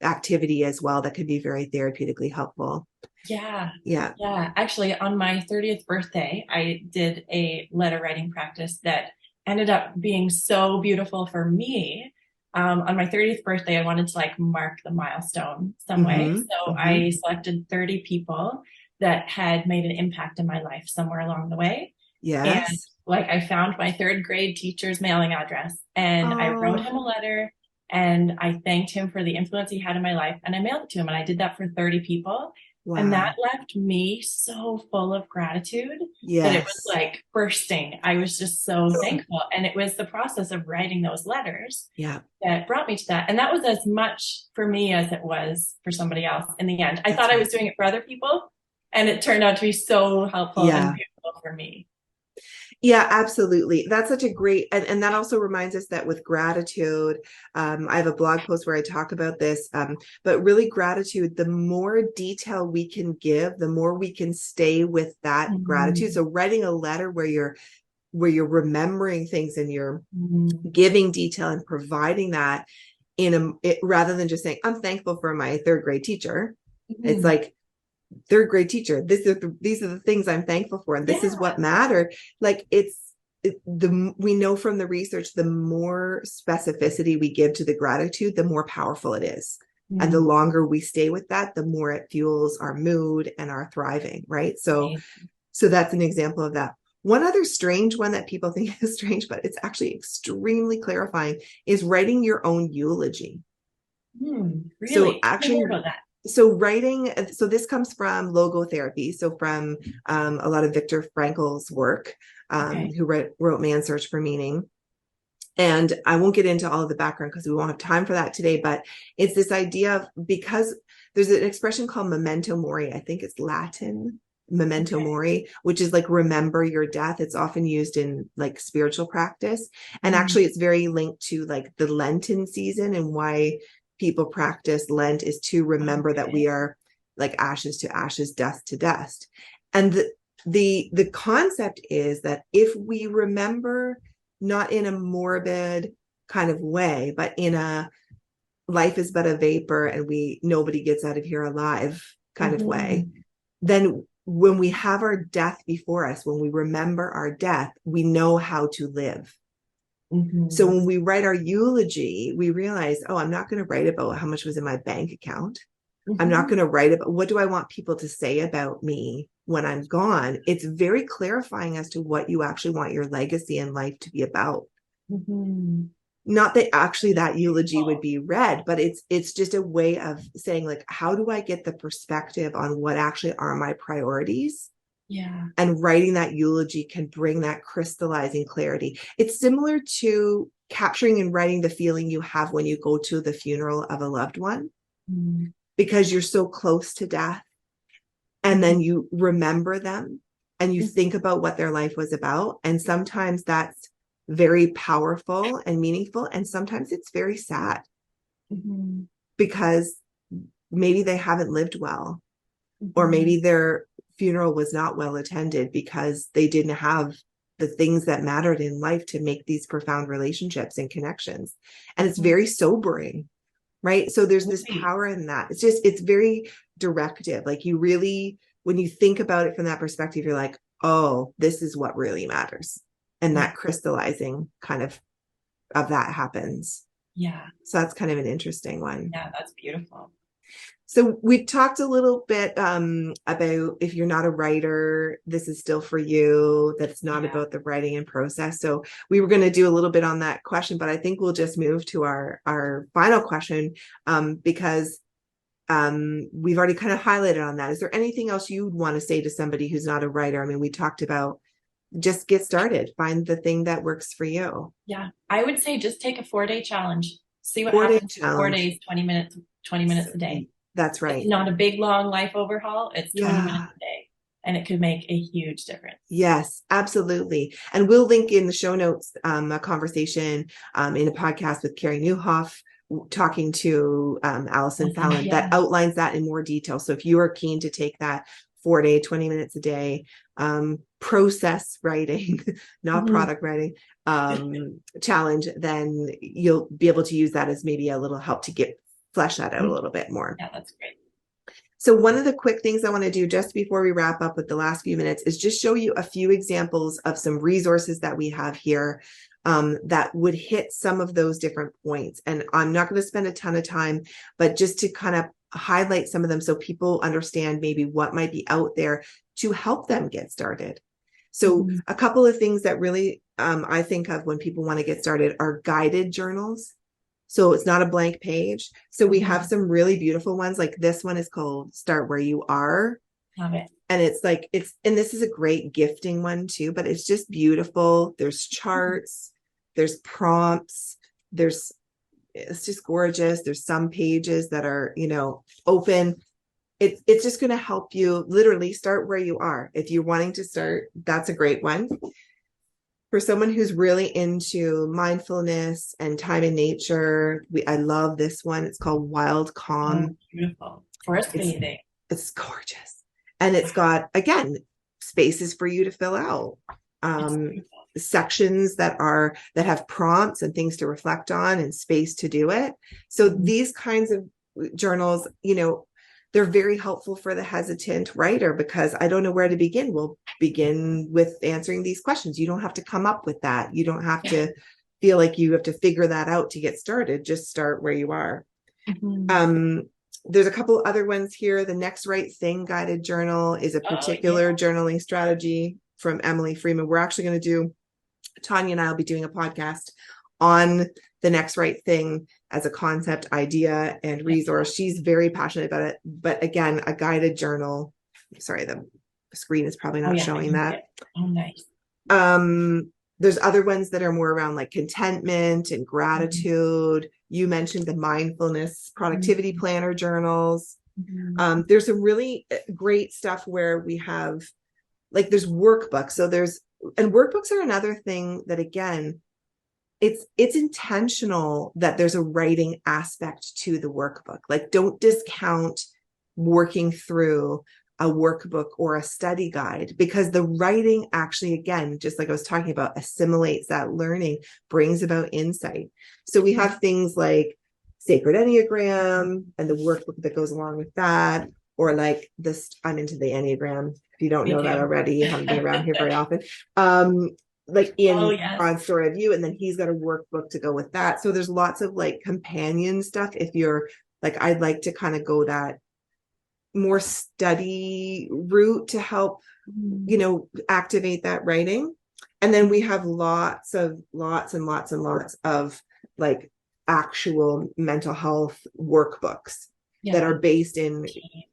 activity as well, that could be very therapeutically helpful. Yeah. Yeah. Yeah. Actually, on my 30th birthday, I did a letter writing practice that ended up being so beautiful for me. On my 30th birthday, I wanted to like mark the milestone some way. Mm-hmm. So Mm-hmm. I selected 30 people that had made an impact in my life somewhere along the way. And Yes. like I found my third grade teacher's mailing address and I wrote Oh, him a letter and I thanked him for the influence he had in my life and I mailed it to him and I did that for 30 people. And that wow. left me so full of gratitude that it was Yes. like bursting. I was just so thankful. And it was the process of writing those letters Yeah, that brought me to that. And that was as much for me as it was for somebody else in the end. I that's thought I right. was doing it for other people and it turned out to be so helpful and Yeah. beautiful for me. Yeah, absolutely. That's such a great, and that also reminds us that with gratitude, I have a blog post where I talk about this, but really gratitude, the more detail we can give, the more we can stay with that gratitude. Mm-hmm. So writing a letter where you're remembering things and you're Mm-hmm. giving detail and providing that rather than just saying, I'm thankful for my third grade teacher. It's Mm-hmm. like, third grade teacher, these are the things I'm thankful for, and this is Yeah. what mattered. Like we know from the research, the more specificity we give to the gratitude, the more powerful it is, and the Mm-hmm. longer we stay with that, the more it fuels our mood and our thriving, right? So that's an example of that. One other strange one that people think is strange, but it's actually extremely clarifying, is writing your own eulogy. So Really? Tell me actually, more about that. so this comes from logotherapy, so from a lot of Viktor Frankl's work, Okay. who wrote Man's Search for Meaning. And I won't get into all of the background because we won't have time for that today, but it's this idea of, because there's an expression called memento mori. I think it's Latin, memento Okay. mori, which is like remember your death. It's often used in like spiritual practice. And Mm-hmm. actually it's very linked to like the Lenten season, and why people practice Lent is to remember that Okay. we are like ashes to ashes, dust to dust. And the concept is that if we remember not in a morbid kind of way, but in a life is but a vapor and nobody gets out of here alive kind of way, Mm-hmm. then when we have our death before us, when we remember our death, we know how to live. So Mm-hmm. when we write our eulogy, we realize, oh, I'm not going to write about how much was in my bank account. I'm not Mm-hmm. going to write about what do I want people to say about me when I'm gone. It's very clarifying as to what you actually want your legacy in life to be about. Mm-hmm. Not that actually that eulogy would Beautiful. be read, but it's just a way of saying, like, how do I get the perspective on what actually are my priorities? Yeah. And writing that eulogy can bring that crystallizing clarity. It's similar to capturing and writing the feeling you have when you go to the funeral of a loved one, Mm-hmm. because you're so close to death, and Mm-hmm. then you remember them and you think about what their life was about. And sometimes that's very powerful and meaningful, and sometimes it's very sad Mm-hmm. because maybe they haven't lived well, or Mm-hmm. maybe their funeral was not well attended because they didn't have the things that mattered in life to make these profound relationships and connections. And it's Mhm. very sobering, right? So there's this Right. power in that. It's very directive. Like you really, when you think about it from that perspective, you're like, oh, this is what really matters. And Yeah. that crystallizing kind of that happens. Yeah. So that's kind of an interesting one. Yeah. That's beautiful. So we talked a little bit about if you're not a writer, this is still for you, that it's not Yeah. about the writing and process. So we were going to do a little bit on that question, but I think we'll just move to our final question because we've already kind of highlighted on that. Is there anything else you'd want to say to somebody who's not a writer? I mean, we talked about just get started, find the thing that works for you. Yeah. I would say just take a 4-day challenge. See what 4-day happens in 4 challenge. days, 20 minutes a day. That's It's right. not a big, long life overhaul. It's 20 minutes Yeah. a day, and it could make a huge difference. Yes, absolutely. And we'll link in the show notes a conversation in a podcast with Carrie Newhoff talking to Allison Fallon Yeah. that outlines that in more detail. So if you are keen to take that 4-day, 20 minutes a day process writing, not product writing challenge, then you'll be able to use that as maybe a little help to get flesh that out a little bit more. Yeah, that's great. So one of the quick things I want to do just before we wrap up with the last few minutes is just show you a few examples of some resources that we have here that would hit some of those different points. And I'm not going to spend a ton of time, but just to kind of highlight some of them so people understand maybe what might be out there to help them get started. So a couple of things that really I think of when people want to get started are guided journals. So it's not a blank page. So we have some really beautiful ones. Like this one is called Start Where You Are. Love it. And it's like, and this is a great gifting one too, but it's just beautiful. There's charts, there's prompts, it's just gorgeous. There's some pages that are, open. It's just going to help you literally start where you are. If you're wanting to start, that's a great one. For someone who's really into mindfulness and time in nature, I love this one. It's called Wild Calm. Oh, beautiful. Forest bathing. It's gorgeous. And it's got, again, spaces for you to fill out. Sections that have prompts and things to reflect on and space to do it. So these kinds of journals, they're very helpful for the hesitant writer because I don't know where to begin. We'll begin with answering these questions. You don't have to come up with that. You don't have to feel like you have to figure that out to get started. Just start where you are. There's a couple other ones here. The Next Right Thing guided journal is a particular journaling strategy from Emily Freeman. We're actually going to do, Tanya and I will be doing a podcast on the next right thing as a concept, idea, and resource. She's very passionate about it. But again, a guided journal. Sorry, the screen is probably not showing that. Oh, nice. There's other ones that are more around like contentment and gratitude. You mentioned the mindfulness productivity planner journals. There's some really great stuff where we have, like, there's workbooks. So and workbooks are another thing that, again, it's intentional that there's a writing aspect to the workbook. Like, don't discount working through a workbook or a study guide, because the writing actually, again, just like I was talking about, assimilates that learning, brings about insight. So we have things like Sacred Enneagram and the workbook that goes along with that, or like this, I'm into the Enneagram. If you don't know that already, you haven't been around here very often. Like on Story of You, and then he's got a workbook to go with that. So there's lots of like companion stuff if you're like, I'd like to kind of go that more study route to help activate that writing. And then we have lots and lots of like actual mental health workbooks that are based in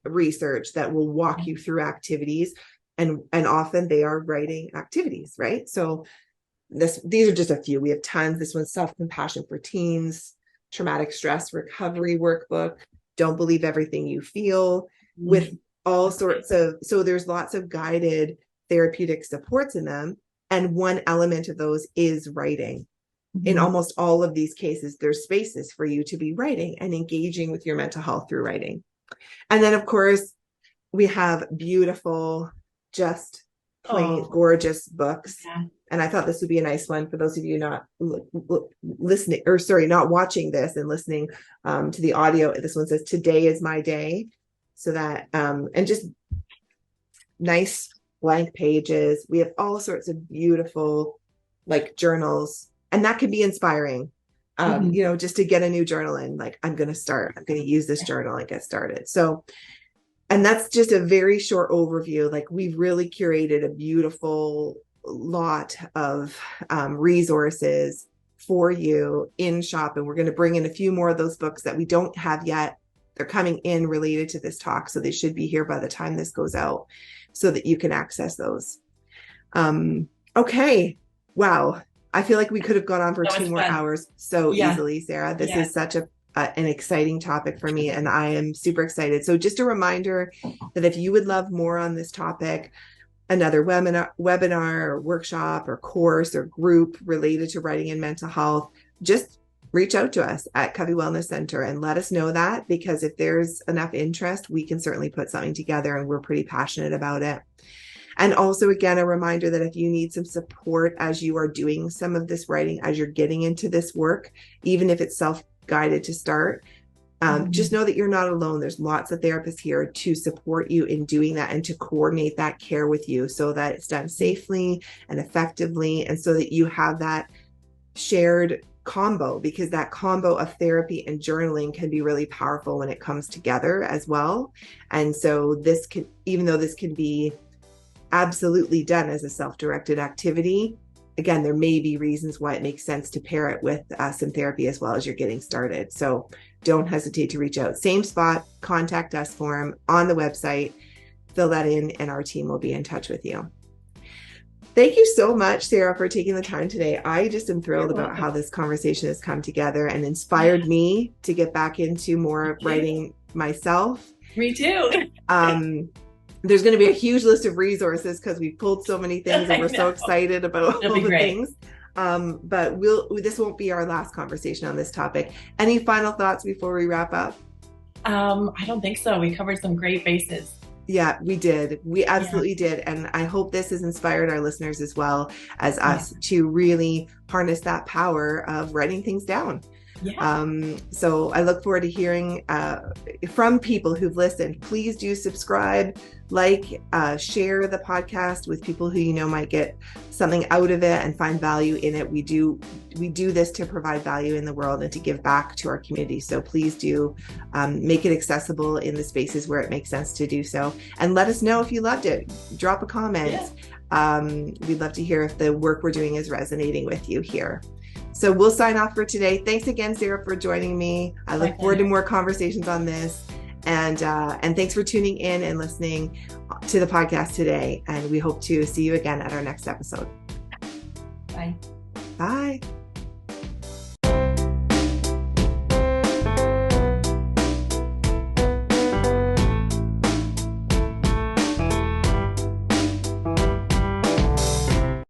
research that will walk you through activities, and often they are writing activities, right? So these are just a few. We have tons. This one's Self-Compassion for Teens, Traumatic Stress Recovery Workbook, Don't Believe Everything You Feel, with all sorts of, so there's lots of guided therapeutic supports in them. And one element of those is writing. In almost all of these cases, there's spaces for you to be writing and engaging with your mental health through writing. And then, of course, we have beautiful, just plain gorgeous books And I thought this would be a nice one for those of you not listening, or sorry, not watching this and listening to the audio. This one says, "Today is my day." So that, and just nice blank pages. We have all sorts of beautiful like journals, and that can be inspiring. Just to get a new journal in, like, I'm going to use this journal and get started. So, and that's just a very short overview. Like, we've really curated a beautiful lot of resources for you in shop. And we're going to bring in a few more of those books that we don't have yet. They're coming in related to this talk. So they should be here by the time this goes out so that you can access those. Okay. Wow. I feel like we could have gone on for 2 more hours so easily, Sarah. This is such an exciting topic for me, and I am super excited. So just a reminder that if you would love more on this topic, another webinar or workshop or course or group related to writing and mental health, just reach out to us at Covey Wellness Center and let us know that, because if there's enough interest, we can certainly put something together, and we're pretty passionate about it. And also, again, a reminder that if you need some support as you are doing some of this writing, as you're getting into this work, even if it's self-guided to start, just know that you're not alone. There's lots of therapists here to support you in doing that and to coordinate that care with you so that it's done safely and effectively, and so that you have that shared combo, because that combo of therapy and journaling can be really powerful when it comes together as well. And so this can, even though this can be absolutely done as a self-directed activity, again, there may be reasons why it makes sense to pair it with some therapy as well as you're getting started. So don't hesitate to reach out. Same spot, contact us form on the website, fill that in, and our team will be in touch with you. Thank you so much, Sarah, for taking the time today. I just am thrilled about how this conversation has come together and inspired me to get back into more writing myself. Me too. There's going to be a huge list of resources because we've pulled so many things and we're so excited about all the things. But this won't be our last conversation on this topic. Any final thoughts before we wrap up? I don't think so. We covered some great bases. Yeah, we did. We absolutely did. And I hope this has inspired our listeners as well as us to really harness that power of writing things down. So I look forward to hearing from people who've listened. Please do subscribe, share the podcast with people who you know might get something out of it and find value in it. We do this to provide value in the world and to give back to our community. So please do make it accessible in the spaces where it makes sense to do so. And let us know if you loved it. Drop a comment. We'd love to hear if the work we're doing is resonating with you here. So we'll sign off for today. Thanks again, Sarah, for joining me. I look forward to more conversations on this. And thanks for tuning in and listening to the podcast today. And we hope to see you again at our next episode. Bye. Bye.